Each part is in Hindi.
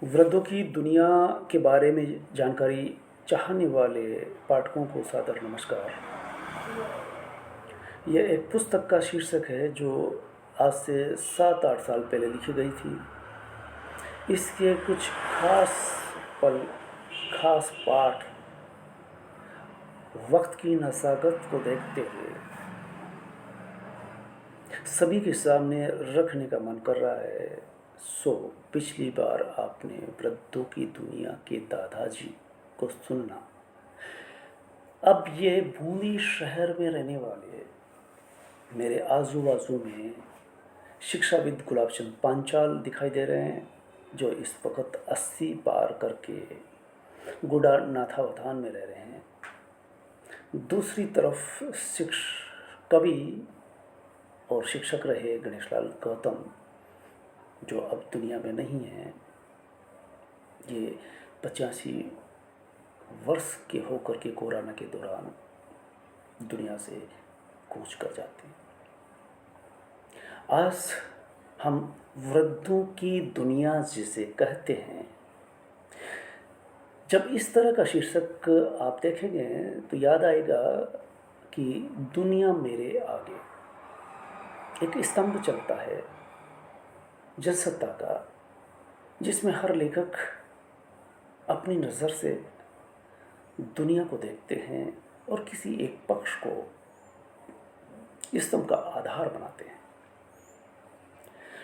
वृद्धों की दुनिया के बारे में जानकारी चाहने वाले पाठकों को सादर नमस्कार। यह एक पुस्तक का शीर्षक है जो आज से 7-8 साल पहले लिखी गई थी। इसके कुछ खास पल, खास पाठ वक्त की नज़ाकत को देखते हुए सभी के सामने रखने का मन कर रहा है। पिछली बार आपने वृद्धों की दुनिया के दादाजी को सुनना। अब ये भूमि शहर में रहने वाले मेरे आजू बाजू में शिक्षाविद गुलाबचंद पांचाल दिखाई दे रहे हैं, जो इस वक्त 80 पार करके गुडा नाथावधान में रह रहे हैं। दूसरी तरफ कवि और शिक्षक रहे गणेशलाल गौतम, जो अब दुनिया में नहीं हैं। ये 85 वर्ष के होकर के कोरोना के दौरान दुनिया से कूच कर जाते हैं। आज हम वृद्धों की दुनिया जिसे कहते हैं, जब इस तरह का शीर्षक आप देखेंगे तो याद आएगा कि दुनिया मेरे आगे एक स्तंभ चलता है जनसत्ता का, जिसमें हर लेखक अपनी नज़र से दुनिया को देखते हैं और किसी एक पक्ष को स्तंभ का आधार बनाते हैं।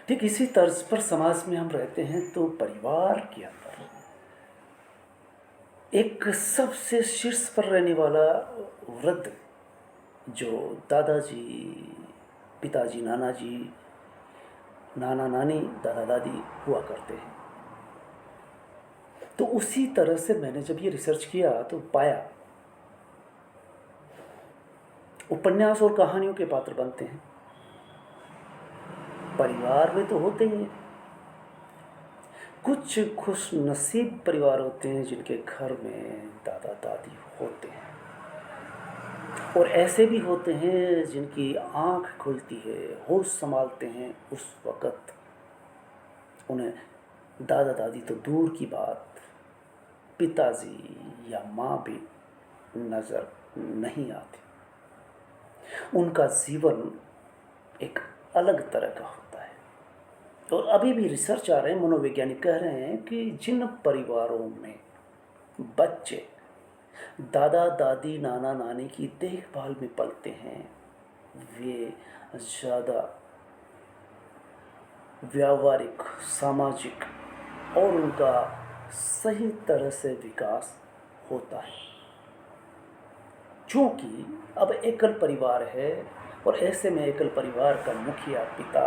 ठीक इसी तर्ज पर समाज में हम रहते हैं, तो परिवार के अंदर एक सबसे शीर्ष पर रहने वाला वृद्ध, जो दादाजी, पिताजी, नाना जी, नाना नानी, दादा दादी हुआ करते हैं। तो उसी तरह से मैंने जब ये रिसर्च किया तो पाया उपन्यास और कहानियों के पात्र बनते हैं। परिवार में तो होते ही हैं। कुछ खुश नसीब परिवार होते हैं जिनके घर में दादा दादी होते हैं, और ऐसे भी होते हैं जिनकी आंख खुलती है, होश संभालते हैं, उस वक़्त उन्हें दादा दादी तो दूर की बात, पिताजी या माँ भी नज़र नहीं आती। उनका जीवन एक अलग तरह का होता है। और अभी भी रिसर्च आ रहे हैं, मनोवैज्ञानिक कह रहे हैं कि जिन परिवारों में बच्चे दादा दादी, नाना नानी की देखभाल में पलते हैं, वे ज़्यादा व्यावहारिक, सामाजिक और उनका सही तरह से विकास होता है। क्योंकि अब एकल परिवार है, और ऐसे में एकल परिवार का मुखिया पिता,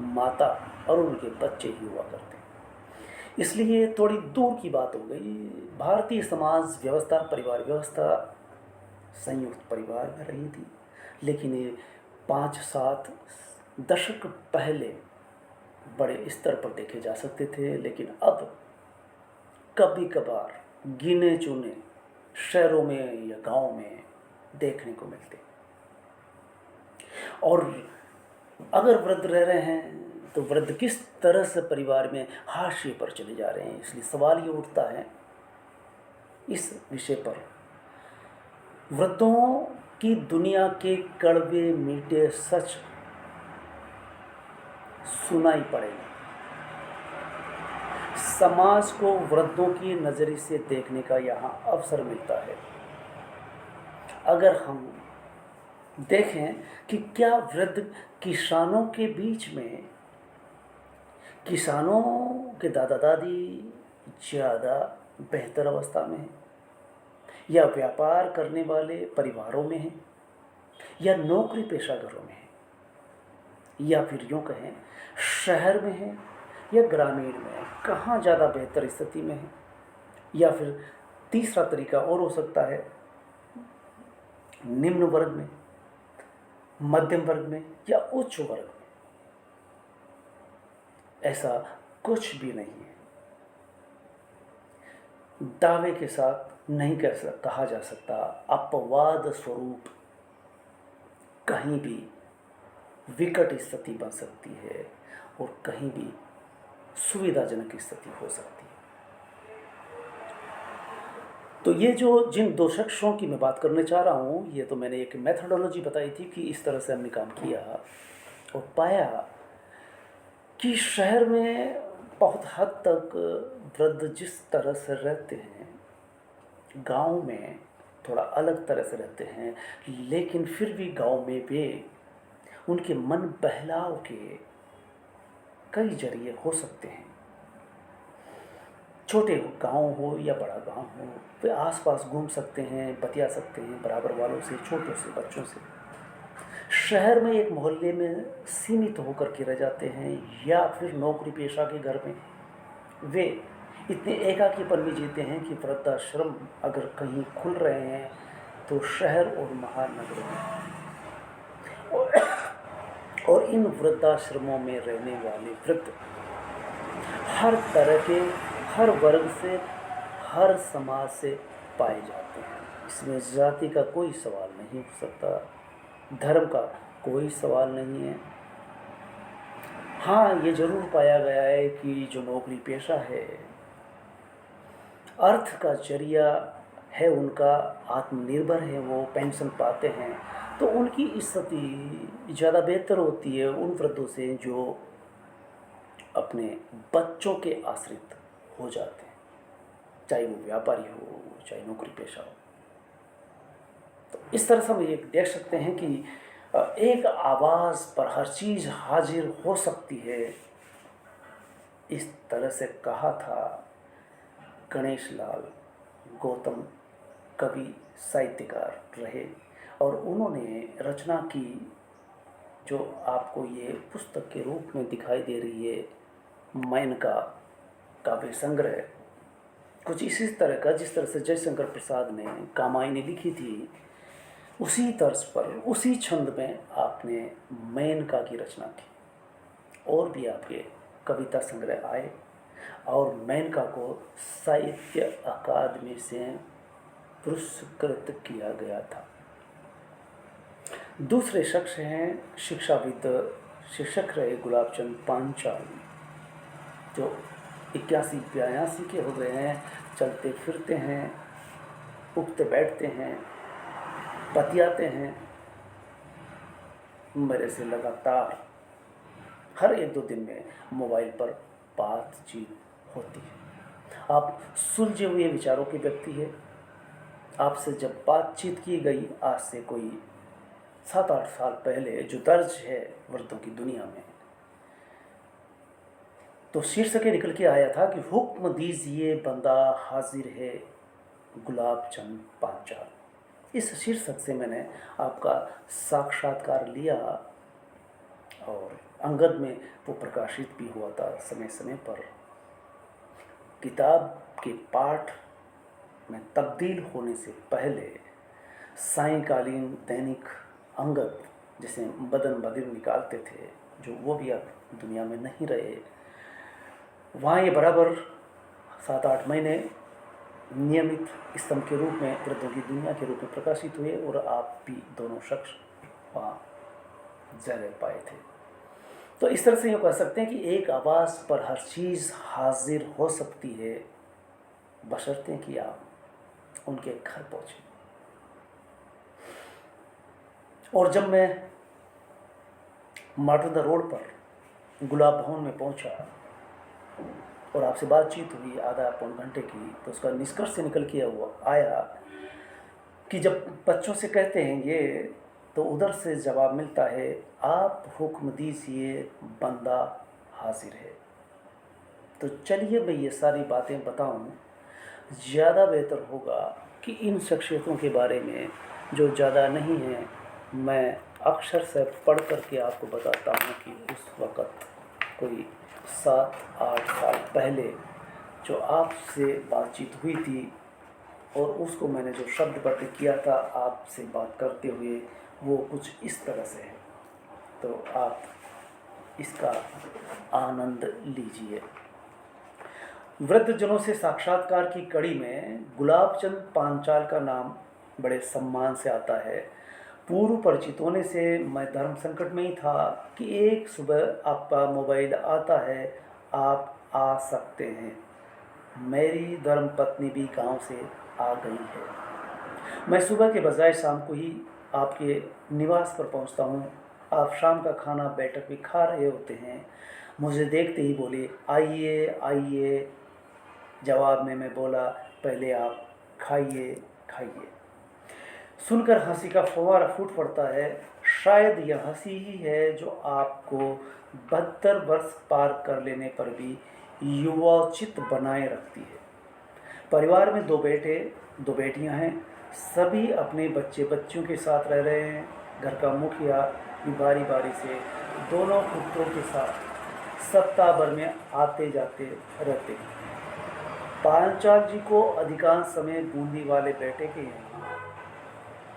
माता और उनके बच्चे ही हुआ करते हैं। इसलिए थोड़ी दूर की बात हो गई। भारतीय समाज व्यवस्था, परिवार व्यवस्था संयुक्त परिवार में रही थी, लेकिन ये 5-7 दशक पहले बड़े स्तर पर देखे जा सकते थे। लेकिन अब कभी कभार गिने चुने शहरों में या गांव में देखने को मिलते। और अगर वृद्ध रह रहे हैं तो वृद्ध किस तरह से परिवार में हाशिए पर चले जा रहे हैं। इसलिए सवाल ये उठता है इस विषय पर, वृद्धों की दुनिया के कड़वे मीठे सच सुनाई पड़ेगा। समाज को वृद्धों की नज़रिए से देखने का यहाँ अवसर मिलता है। अगर हम देखें कि क्या वृद्ध किसानों के बीच में, किसानों के दादा दादी ज़्यादा बेहतर अवस्था में हैं, या व्यापार करने वाले परिवारों में हैं, या नौकरी पेशा घरों में हैं, या फिर यूँ कहें शहर में हैं या ग्रामीण में हैं, कहाँ ज़्यादा बेहतर स्थिति में है। या फिर तीसरा तरीका और हो सकता है, निम्न वर्ग में, मध्यम वर्ग में या उच्च वर्ग में। ऐसा कुछ भी नहीं है। दावे के साथ नहीं कहा जा सकता, अपवाद स्वरूप कहीं भी विकट स्थिति बन सकती है और कहीं भी सुविधाजनक स्थिति हो सकती है। तो ये जो जिन दो शख्सों की मैं बात करने चाह रहा हूँ, ये तो मैंने एक मेथोडोलॉजी बताई थी कि इस तरह से हमने काम किया और पाया कि शहर में बहुत हद तक वृद्ध जिस तरह से रहते हैं, गांव में थोड़ा अलग तरह से रहते हैं, लेकिन फिर भी गांव में भी उनके मन बहलाव के कई जरिए हो सकते हैं। छोटे गांव हो या बड़ा गांव हो, वे आसपास घूम सकते हैं, बतिया सकते हैं बराबर वालों से, छोटों से, बच्चों से। शहर में एक मोहल्ले में सीमित होकर के रह जाते हैं या फिर नौकरी पेशा के घर में वे इतने एकाकीपन में जीते हैं कि वृद्धाश्रम अगर कहीं खुल रहे हैं तो शहर और महानगरों में, और इन वृद्धाश्रमों में रहने वाले वृद्ध हर तरह के, हर वर्ग से, हर समाज से पाए जाते हैं। इसमें जाति का कोई सवाल नहीं हो सकता, धर्म का कोई सवाल नहीं है। हाँ, ये जरूर पाया गया है कि जो नौकरी पेशा है, अर्थ का जरिया है उनका, आत्मनिर्भर है, वो पेंशन पाते हैं, तो उनकी स्थिति ज़्यादा बेहतर होती है उन वृद्धों से जो अपने बच्चों के आश्रित हो जाते हैं, चाहे वो व्यापारी हो, चाहे नौकरी पेशा हो। तो इस तरह से हम ये देख सकते हैं कि एक आवाज़ पर हर चीज़ हाजिर हो सकती है। इस तरह से कहा था गणेश लाल गौतम, कवि साहित्यकार रहे, और उन्होंने रचना की जो आपको ये पुस्तक के रूप में दिखाई दे रही है, मेनका काव्य संग्रह, कुछ इसी तरह का जिस तरह से जयशंकर प्रसाद ने कामायनी लिखी थी, उसी तर्ज पर, उसी छंद में आपने मेनका की रचना की। और भी आपके कविता संग्रह आए और मेनका को साहित्य अकादमी से पुरस्कृत किया गया था। दूसरे शख्स हैं शिक्षाविद, शिक्षक रहे गुलाबचंद पांचाल, जो 81-82 के हो गए हैं, चलते फिरते हैं, उठते बैठते हैं, बतियाते हैं मेरे से लगातार। हर 1-2 दिन में मोबाइल पर बातचीत होती है। आप सुलझे हुए विचारों के व्यक्ति है। आपसे जब बातचीत की गई आज से कोई 7-8 साल पहले, जो दर्ज है वृद्धों की दुनिया में, तो शीर्षक निकल के आया था कि हुक्म दीजिए बंदा हाजिर है गुलाबचंद पांचाल। इस शीर्षक से मैंने आपका साक्षात्कार लिया और अंगद में वो प्रकाशित भी हुआ था समय समय पर। किताब के पाठ में तब्दील होने से पहले सायंकालीन दैनिक अंगद, जिसे बदन बदिर निकालते थे, जो वो भी अब दुनिया में नहीं रहे, वहाँ ये बराबर 7-8 महीने नियमित स्तंभ के रूप में, वृद्धों की दुनिया के रूप में प्रकाशित हुए, और आप भी दोनों शख्स वहाँ जगह पाए थे। तो इस तरह से ये कह सकते हैं कि एक आवाज़ पर हर चीज़ हाजिर हो सकती है, बशर्ते कि आप उनके घर पहुँचे। और जब मैं माटुंदा रोड पर गुलाब भवन में पहुंचा और आपसे बातचीत हुई आधा पौन घंटे की, तो उसका निष्कर्ष निकल के आया कि जब बच्चों से कहते हैं ये, तो उधर से जवाब मिलता है, आप हुक्म दीजिए बंदा हाजिर है। तो चलिए मैं ये सारी बातें बताऊं, ज़्यादा बेहतर होगा कि इन शख्सियतों के बारे में जो ज़्यादा नहीं है, मैं अक्षर से पढ़ करके आपको बताता हूँ कि उस वक़्त कोई 7-8 साल पहले जो आपसे बातचीत हुई थी, और उसको मैंने जो शब्द बद्ध किया था आपसे बात करते हुए, वो कुछ इस तरह से है। तो आप इसका आनंद लीजिए। वृद्धजनों से साक्षात्कार की कड़ी में गुलाबचंद पांचाल का नाम बड़े सम्मान से आता है। पूर्व परिचित होने से मैं धर्म संकट में ही था कि एक सुबह आपका मोबाइल आता है, आप आ सकते हैं। मेरी धर्मपत्नी भी गांव से आ गई है। मैं सुबह के बजाय शाम को ही आपके निवास पर पहुंचता हूं। आप शाम का खाना बैठक में खा रहे होते हैं। मुझे देखते ही बोले, आइए आइए। जवाब में मैं बोला, पहले आप खाइए खाइए। सुनकर हंसी का फव्वारा फूट पड़ता है। शायद यह हंसी ही है जो आपको 72 वर्ष पार कर लेने पर भी युवाचित बनाए रखती है। परिवार में 2 बेटे 2 बेटियां हैं। सभी अपने बच्चे बच्चियों के साथ रह रहे हैं। घर का मुखिया भी बारी बारी से दोनों पुत्रों के साथ सप्ताह भर में आते जाते रहते हैं। पांचाल जी को अधिकांश समय बूंदी वाले बेटे के यहाँ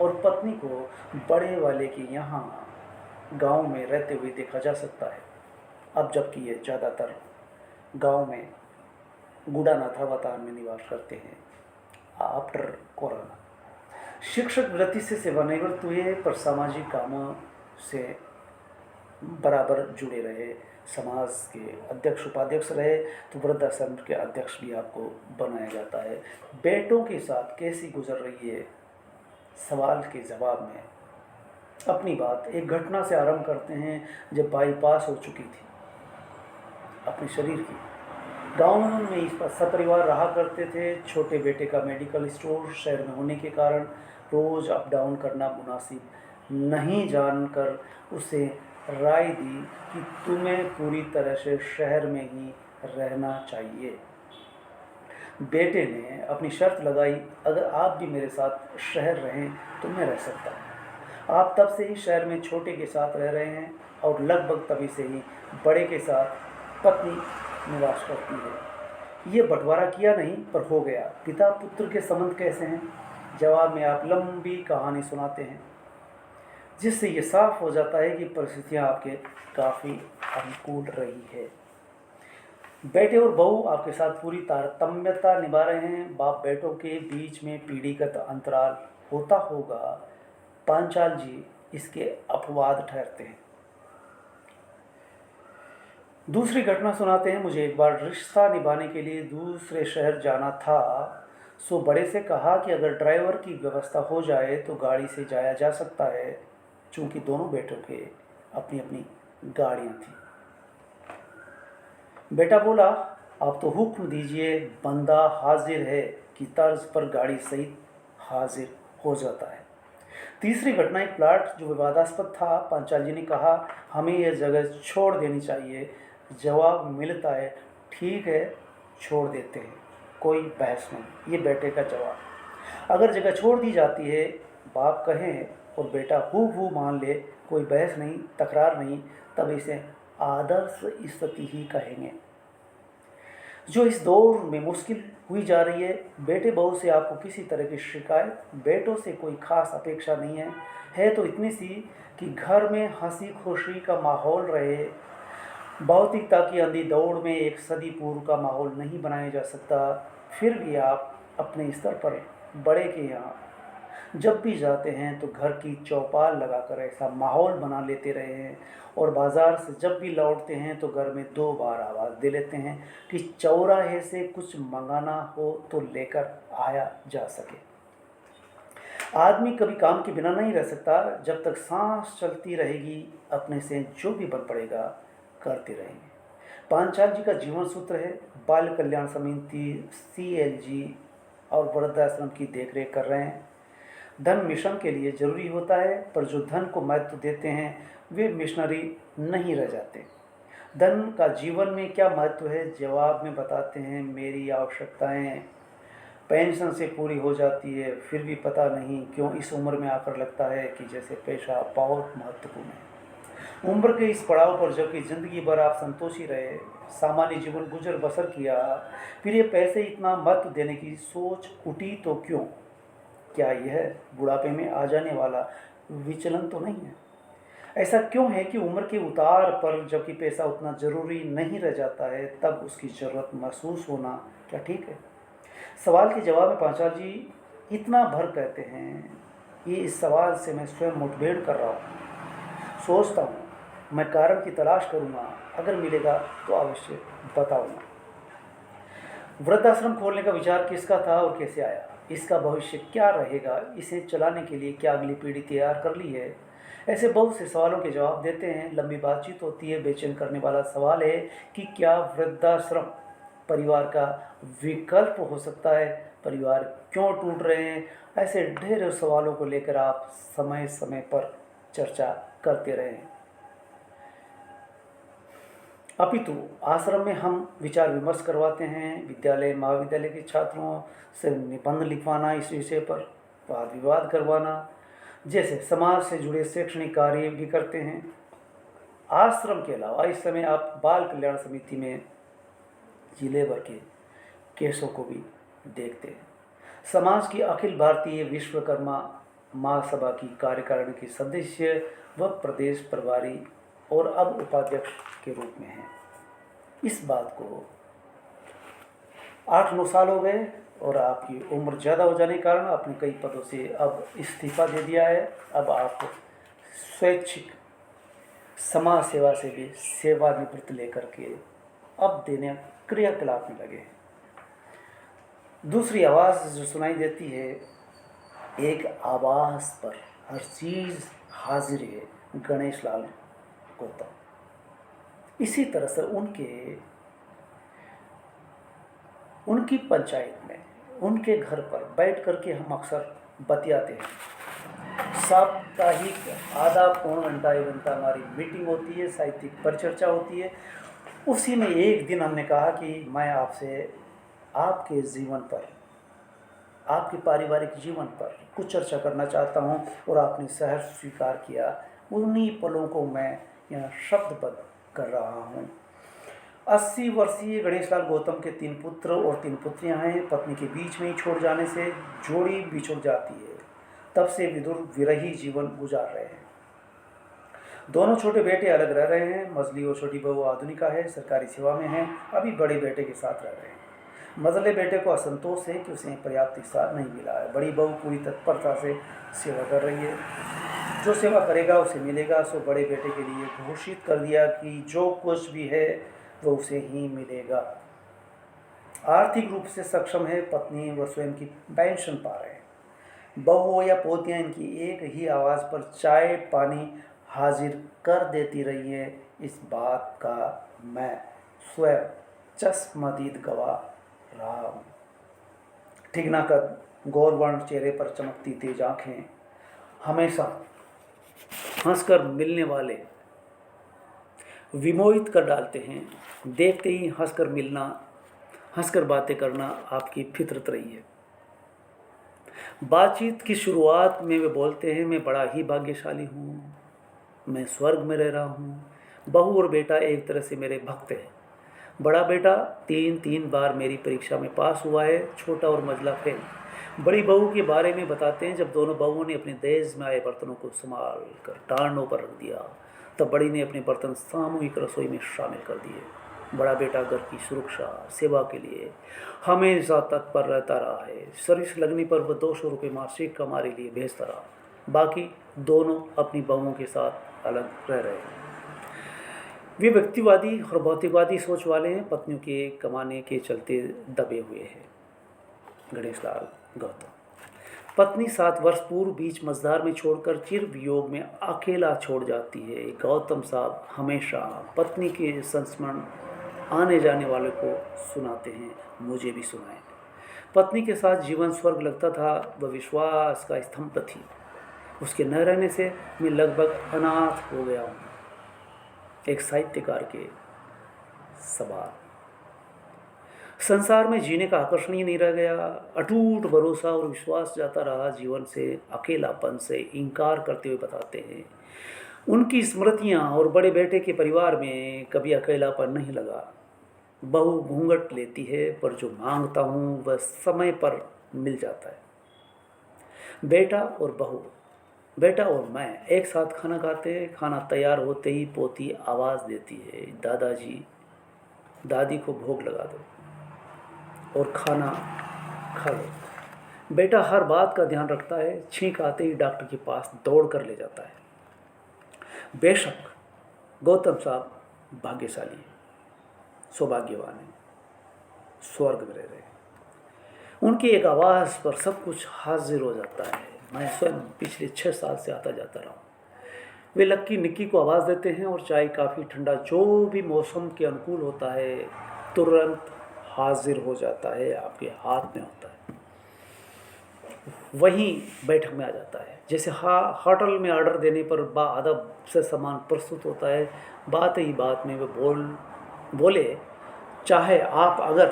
और पत्नी को बड़े वाले के यहाँ गांव में रहते हुए देखा जा सकता है। अब जबकि ये ज़्यादातर गांव में गुड़ानाथ अवतार में निवास करते हैं। आफ्टर कोरोना शिक्षक वृत्ति से सेवानिवृत्त हुए, पर सामाजिक कामों से बराबर जुड़े रहे। समाज के अध्यक्ष उपाध्यक्ष रहे तो वृद्धाश्रम के अध्यक्ष भी आपको बनाया जाता है। बेटों के साथ कैसी गुजर रही है, सवाल के जवाब में अपनी बात एक घटना से आरंभ करते हैं। जब बाईपास हो चुकी थी अपने शरीर की, गाँव में इस पर सपरिवार रहा करते थे। छोटे बेटे का मेडिकल स्टोर शहर में होने के कारण रोज़ अप डाउन करना मुनासिब नहीं जानकर उसे राय दी कि तुम्हें पूरी तरह से शहर में ही रहना चाहिए। बेटे ने अपनी शर्त लगाई, अगर आप भी मेरे साथ शहर रहें तो मैं रह सकता हूँ। आप तब से ही शहर में छोटे के साथ रह रहे हैं और लगभग तभी से ही बड़े के साथ पत्नी निवास करती है। ये बंटवारा किया नहीं पर हो गया। पिता पुत्र के संबंध कैसे हैं? जवाब में आप लंबी कहानी सुनाते हैं, जिससे ये साफ हो जाता है कि परिस्थितियाँ आपके काफ़ी अनुकूल रही है। बेटे और बहू आपके साथ पूरी तारतम्यता निभा रहे हैं। बाप बेटों के बीच में पीढ़ीगत अंतराल होता होगा। पांचाल जी इसके अपवाद ठहरते हैं। दूसरी घटना सुनाते हैं। मुझे एक बार रिश्ता निभाने के लिए दूसरे शहर जाना था, सो बड़े से कहा कि अगर ड्राइवर की व्यवस्था हो जाए तो गाड़ी से जाया जा सकता है, चूँकि दोनों बेटों के अपनी अपनी गाड़ियाँ थीं। बेटा बोला, आप तो हुक्म दीजिए, बंदा हाजिर है कि तर्ज पर गाड़ी सहित हाजिर हो जाता है। तीसरी घटना एक प्लाट जो विवादास्पद था। पांचाल जी ने कहा, हमें यह जगह छोड़ देनी चाहिए। जवाब मिलता है, ठीक है छोड़ देते हैं, कोई बहस नहीं। ये बेटे का जवाब। अगर जगह छोड़ दी जाती है, बाप कहें और बेटा हू मान ले, कोई बहस नहीं, तकरार नहीं, तब इसे आदर्श स्थिति ही कहेंगे, जो इस दौर में मुश्किल हुई जा रही है। बेटे बहू से आपको किसी तरह की शिकायत, बेटों से कोई खास अपेक्षा नहीं है तो इतनी सी कि घर में हंसी खुशी का माहौल रहे। भौतिकता की अंधी दौड़ में एक सदी पूर्व का माहौल नहीं बनाया जा सकता। फिर भी आप अपने स्तर पर बड़े के यहाँ जब भी जाते हैं तो घर की चौपाल लगाकर ऐसा माहौल बना लेते रहे हैं, और बाज़ार से जब भी लौटते हैं तो घर में 2 बार आवाज़ दे लेते हैं कि चौराहे से कुछ मंगाना हो तो लेकर आया जा सके। आदमी कभी काम के बिना नहीं रह सकता। जब तक सांस चलती रहेगी, अपने से जो भी बन पड़ेगा करते रहेंगे। पांचाल जी का जीवन सूत्र है, बाल कल्याण समिति CLG और वृद्धाश्रम की देखरेख कर रहे हैं। धन मिशन के लिए जरूरी होता है, पर जो धन को महत्व देते हैं वे मिशनरी नहीं रह जाते। धन का जीवन में क्या महत्व है? जवाब में बताते हैं, मेरी आवश्यकताएं पेंशन से पूरी हो जाती है, फिर भी पता नहीं क्यों इस उम्र में आकर लगता है कि जैसे पैसा बहुत महत्वपूर्ण है। उम्र के इस पड़ाव पर जबकि ज़िंदगी भर आप संतोषी रहे, सामान्य जीवन गुजर बसर किया, फिर ये पैसे इतना महत्व देने की सोच उठी तो क्यों? क्या यह बुढ़ापे में आ जाने वाला विचलन तो नहीं है? ऐसा क्यों है कि उम्र के उतार पर जबकि पैसा उतना ज़रूरी नहीं रह जाता है, तब उसकी ज़रूरत महसूस होना क्या ठीक है? सवाल के जवाब में पांचाल जी इतना भर कहते हैं, ये इस सवाल से मैं स्वयं मुठभेड़ कर रहा हूँ, सोचता हूँ, मैं कारण की तलाश करूँगा, अगर मिलेगा तो अवश्य बताऊँगा। वृद्धाश्रम खोलने का विचार किसका था और कैसे आया? इसका भविष्य क्या रहेगा? इसे चलाने के लिए क्या अगली पीढ़ी तैयार कर ली है? ऐसे बहुत से सवालों के जवाब देते हैं। लंबी बातचीत होती है। बेचैन करने वाला सवाल है कि क्या वृद्धाश्रम परिवार का विकल्प हो सकता है? परिवार क्यों टूट रहे हैं? ऐसे ढेरों सवालों को लेकर आप समय समय पर चर्चा करते रहें। अपितु आश्रम में हम विचार विमर्श करवाते हैं। विद्यालय महाविद्यालय के छात्रों से निबंध लिखवाना, इस विषय पर वाद विवाद करवाना जैसे समाज से जुड़े शैक्षणिक कार्य भी करते हैं। आश्रम के अलावा इस समय आप बाल कल्याण समिति में जिले भर के केसों को भी देखते हैं। समाज की अखिल भारतीय विश्वकर्मा महासभा की कार्यकारिणी के सदस्य व प्रदेश प्रभारी और अब उपाध्यक्ष के रूप में हैं। इस बात को 8-9 साल हो गए और आपकी उम्र ज़्यादा हो जाने के कारण आपने कई पदों से अब इस्तीफा दे दिया है। अब आप स्वैच्छिक समाज सेवा से भी सेवानिवृत्त लेकर के अब देने क्रियाकलाप में लगे हैं। दूसरी आवाज़ जो सुनाई देती है, एक आवाज़ पर हर चीज़ हाजिर है, गणेश लाल गौतम। इसी तरह से उनकी पंचायत में, उनके घर पर बैठ कर के हम अक्सर बतियाते हैं। साप्ताहिक आधा पौन घंटा 1 घंटा हमारी मीटिंग होती है, साहित्यिक परिचर्चा होती है। उसी में एक दिन हमने कहा कि मैं आपसे आपके जीवन पर, आपके पारिवारिक जीवन पर कुछ चर्चा करना चाहता हूं और आपने सहर्ष स्वीकार किया। उन्हीं पलों को मैं यहाँ शब्दबद्ध कर रहा हूं। 80 वर्षीय गणेशलाल गौतम के 3 पुत्र और 3 पुत्रियां हैं। पत्नी के बीच में ही छोड़ जाने से जोड़ी बिछुड़ जाती है। तब से विदुर विरही जीवन गुजार रहे हैं। दोनों छोटे बेटे अलग रह रहे हैं। मझली और छोटी बहू आधुनिका है, सरकारी सेवा में है, अभी बड़े बेटे के साथ रह रहे हैं। मझले बेटे को असंतोष है कि उसे पर्याप्त हिस्सा नहीं मिला है। बड़ी बहू पूरी तत्परता से सेवा कर रही है। जो सेवा करेगा उसे मिलेगा। सो बड़े बेटे के लिए घोषित कर दिया कि जो कुछ भी है वो उसे ही मिलेगा। आर्थिक रूप से सक्षम है। पत्नी व स्वयं की पेंशन पा रहे हैं। बहू या पोतियाँ इनकी एक ही आवाज़ पर चाय पानी हाजिर कर देती रही है। इस बात का मैं स्वयं चश्मदीद गवाह रहा हूँ। ठिगना कर गौरवर्ण चेहरे पर चमकती तेज आँखें, हमेशा हंसकर मिलने वाले विमोहित कर डालते हैं। देखते ही हंसकर मिलना, हंसकर बातें करना आपकी फितरत रही है। बातचीत की शुरुआत में वे बोलते हैं, मैं बड़ा ही भाग्यशाली हूँ, मैं स्वर्ग में रह रहा हूँ। बहू और बेटा एक तरह से मेरे भक्त हैं। बड़ा बेटा 3 बार मेरी परीक्षा में पास हुआ है, छोटा और मझला फेल। बड़ी बहू के बारे में बताते हैं, जब दोनों बहुओं ने अपने दहेज में आए बर्तनों को संभाल कर टांडों पर रख दिया, तब बड़ी ने अपने बर्तन सामूहिक रसोई में शामिल कर दिए। बड़ा बेटा घर की सुरक्षा सेवा के लिए हमेशा तत्पर रहता रहा है। सर्विस लगने पर वह 200 रुपये मासिक हमारे लिए भेजता रहा। बाकी दोनों अपनी बहुओं के साथ अलग रह रहे हैं। वे व्यक्तिवादी और भौतिकवादी सोच वाले हैं। पत्नियों के कमाने के चलते दबे हुए हैं। गणेशलाल गौतम। पत्नी 7 वर्ष पूर्व बीच मझधार में छोड़कर चिर वियोग में अकेला छोड़ जाती है। गौतम साहब हमेशा पत्नी के संस्मरण आने जाने वाले को सुनाते हैं, मुझे भी सुनाए। पत्नी के साथ जीवन स्वर्ग लगता था। वह विश्वास का स्तंभ थी। उसके न रहने से मैं लगभग अनाथ हो गया हूँ। एक साहित्यकार के सवाल। संसार में जीने का आकर्षण ही नहीं रह गया। अटूट भरोसा और विश्वास जाता रहा। जीवन से अकेलापन से इनकार करते हुए बताते हैं, उनकी स्मृतियाँ और बड़े बेटे के परिवार में कभी अकेलापन नहीं लगा। बहू घूंघट लेती है, पर जो मांगता हूँ वह समय पर मिल जाता है। बेटा और मैं एक साथ खाना खाते हैं। खाना तैयार होते ही पोती आवाज़ देती है, दादाजी, दादी को भोग लगा दो और खाना खा लो। बेटा हर बात का ध्यान रखता है। छींक आते ही डॉक्टर के पास दौड़ कर ले जाता है। बेशक गौतम साहब भाग्यशाली हैं, सौभाग्यवान हैं। स्वर्ग ग्रह रहे। उनकी एक आवाज़ पर सब कुछ हाजिर हो जाता है। मैं स्वयं पिछले 6 साल से आता जाता रहा हूँ। वे लक्की निक्की को आवाज़ देते हैं और चाय काफ़ी ठंडा जो भी मौसम के अनुकूल होता है तुरंत हाजिर हो जाता है, आपके हाथ में होता है, वहीं बैठक में आ जाता है। जैसे होटल में ऑर्डर देने पर बाअदब से सामान प्रस्तुत होता है, बात ही बात में वे बोले चाहे आप अगर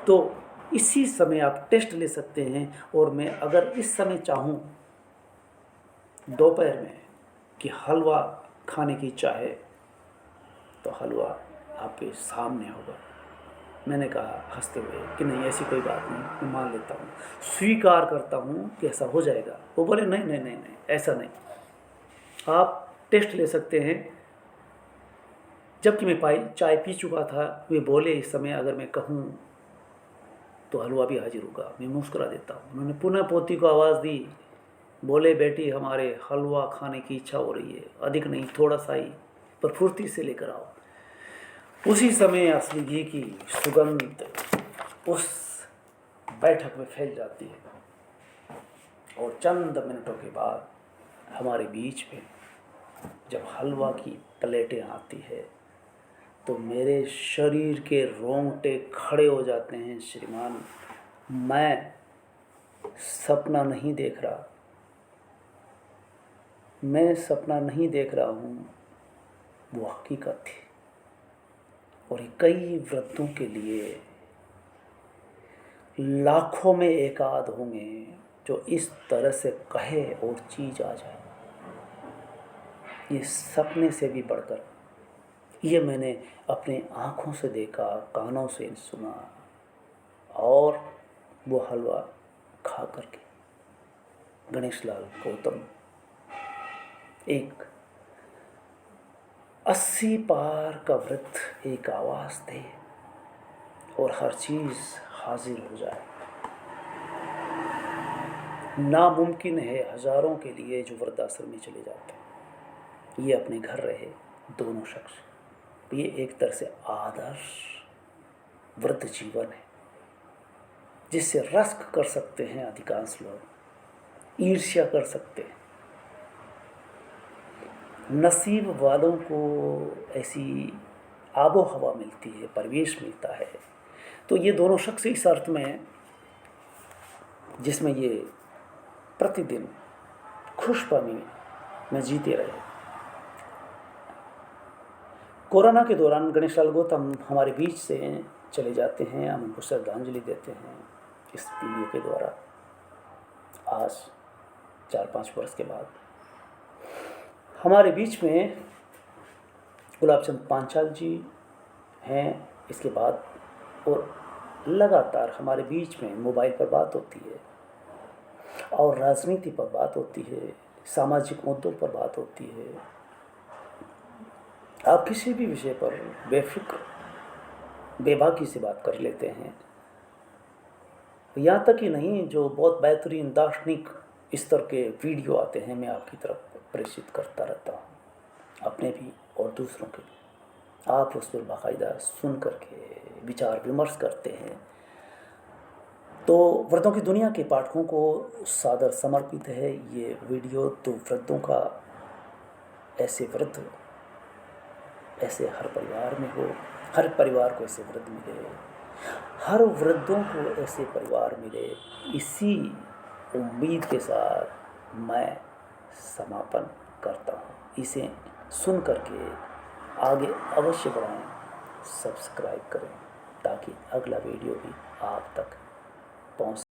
तो इसी समय आप टेस्ट ले सकते हैं, और मैं अगर इस समय चाहूँ दोपहर में कि हलवा खाने की चाहे तो हलवा आपके सामने होगा। मैंने कहा हंसते हुए कि नहीं, ऐसी कोई बात नहीं, मैं मान लेता हूँ, स्वीकार करता हूँ कि ऐसा हो जाएगा। वो बोले नहीं नहीं नहीं नहीं, ऐसा नहीं, आप टेस्ट ले सकते हैं। जबकि मैं चाय पी चुका था, वे बोले इस समय अगर मैं कहूँ तो हलवा भी हाजिर होगा। मैं मुस्कुरा देता हूँ। उन्होंने पुनः पोती को आवाज़ दी, बोले बेटी हमारे हलवा खाने की इच्छा हो रही है, अधिक नहीं थोड़ा सा ही, पर फुर्ती से लेकर आओ। उसी समय असली घी की सुगंध उस बैठक में फैल जाती है, और चंद मिनटों के बाद हमारे बीच में जब हलवा की प्लेटें आती है तो मेरे शरीर के रोंगटे खड़े हो जाते हैं। श्रीमान, मैं सपना नहीं देख रहा, मैं सपना नहीं देख रहा हूँ, वो हकीकत थी। और ये कई वृद्धों के लिए लाखों में एकाध होंगे जो इस तरह से कहे और चीज आ जाए। ये सपने से भी बढ़कर, ये मैंने अपने आँखों से देखा, कानों से सुना, और वो हलवा खा करके गणेशलाल गौतम एक 80 पार का वृद्ध एक आवाज़ दे और हर चीज़ हाजिर हो जाए। नामुमकिन है हजारों के लिए जो वृद्धाश्रम में चले जाते हैं। ये अपने घर रहे दोनों शख्स, ये एक तरह से आदर्श वृद्ध जीवन है जिससे रश्क कर सकते हैं अधिकांश लोग, ईर्ष्या कर सकते हैं। नसीब वालों को ऐसी आबो हवा मिलती है, परिवेश मिलता है। तो ये दोनों शख्स इस अर्थ में हैं जिसमें ये प्रतिदिन खुशपामी में जीते रहे। कोरोना के दौरान गणेशलाल गौतम हमारे बीच से चले जाते हैं, हम उनको श्रद्धांजलि देते हैं इस वीडियो के द्वारा। आज 4-5 वर्ष के बाद हमारे बीच में गुलाबचंद पांचाल जी हैं। इसके बाद और लगातार हमारे बीच में मोबाइल पर बात होती है, और राजनीति पर बात होती है, सामाजिक मुद्दों पर बात होती है। आप किसी भी विषय पर बेफिक्र बेबाकी से बात कर लेते हैं। यहाँ तक ही नहीं, जो बहुत बेहतरीन दार्शनिक स्तर के वीडियो आते हैं, मैं आपकी तरफ प्रेषित करता रहता हूँ, अपने भी और दूसरों के भी। आप उस पर बाकायदा सुन करके विचार विमर्श करते हैं। तो वृद्धों की दुनिया के पाठकों को सादर समर्पित है ये वीडियो। तो वृद्धों का ऐसे वृद्ध ऐसे हर परिवार में हो, हर परिवार को ऐसे वृद्ध मिले, हर वृद्धों को ऐसे परिवार मिले, इसी उम्मीद के साथ मैं समापन करता हूँ। इसे सुन करके आगे अवश्य बढ़ाएं, सब्सक्राइब करें ताकि अगला वीडियो भी आप तक पहुँच